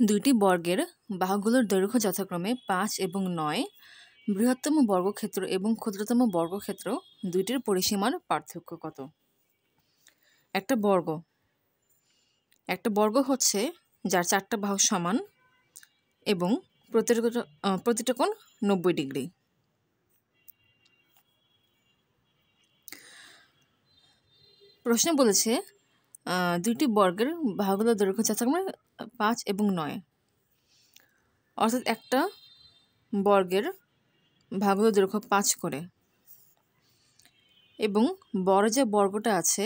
দুইটি বর্গের বাহুগুলোর দৈর্ঘ্য যথাক্রমে 5 এবং 9। বৃহত্তম বর্গক্ষেত্র এবং ক্ষুদ্রতম বর্গক্ষেত্র দুইটির পরিসীমার পার্থক্য কত? একটা বর্গ হচ্ছে যার 4টা বাহু সমান এবং প্রতিটা কোণ 90 ডিগ্রি। প্রশ্ন বলেছে দুইটি বর্গের বাহুগুলোর দৈর্ঘ্য যথাক্রমে 5 এবং 9, অর্থাৎ একটা বর্গের বাহুগুলোর দৈর্ঘ্য 5 করে এবং বড় যে বর্গটা আছে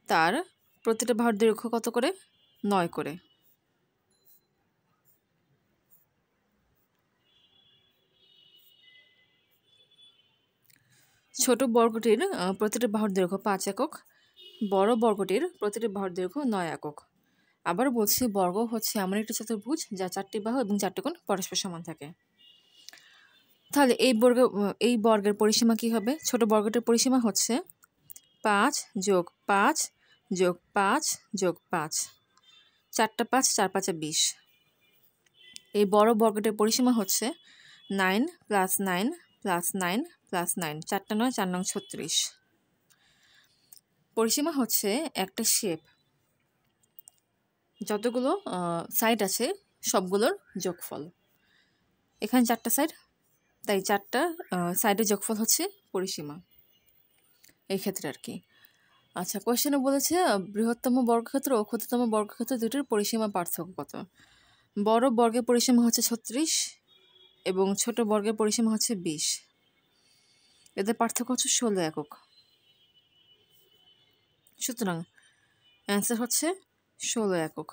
তার প্রতিটা বাহুর দৈর্ঘ্য কত করে? 9 করে। ছোট বর্গটির প্রতিটা বাহুর দৈর্ঘ্য 5 একক, বড় বর্গটির প্রতিটি বাহুর দৈর্ঘ্য 9 একক। আবার বলছি, বর্গ হচ্ছে এমন একটি চতুর্ভুজ যা 4টি বাহু এবং 4টি কোণ পরস্পর সমান থাকে। তাহলে এই বর্গের পরিসীমা কি হবে? ছোট বর্গটির পরিসীমা হচ্ছে 5 যোগ 5 যোগ 5 যোগ 5, 4টা 5, 4 5 20। এই বড় বর্গটির পরিসীমা হচ্ছে 9 প্লাস 9 প্লাস 9 প্লাস 9, 4টা 9, 4 9 36। পরিসীমা হচ্ছে একটা শেপ, যতগুলো সাইড আছে সবগুলোর যোগফল। এখানে 4টা সাইড, তাই 4টা সাইডের যোগফল হচ্ছে পরিসীমা এই ক্ষেত্রে আর কি। আচ্ছা, কোয়েশ্চেনে বলেছে বৃহত্তম বর্গক্ষেত্র ও ক্ষুদ্রতম বর্গক্ষেত্র দুটির পরিসীমা পার্থক্য কত? বড় বর্গের পরিসীমা হচ্ছে 36 এবং ছোট বর্গের পরিসীমা হচ্ছে 20। এদের পার্থক্য হচ্ছে 16 একক। সুতরাং অ্যান্সার হচ্ছে 16 একক।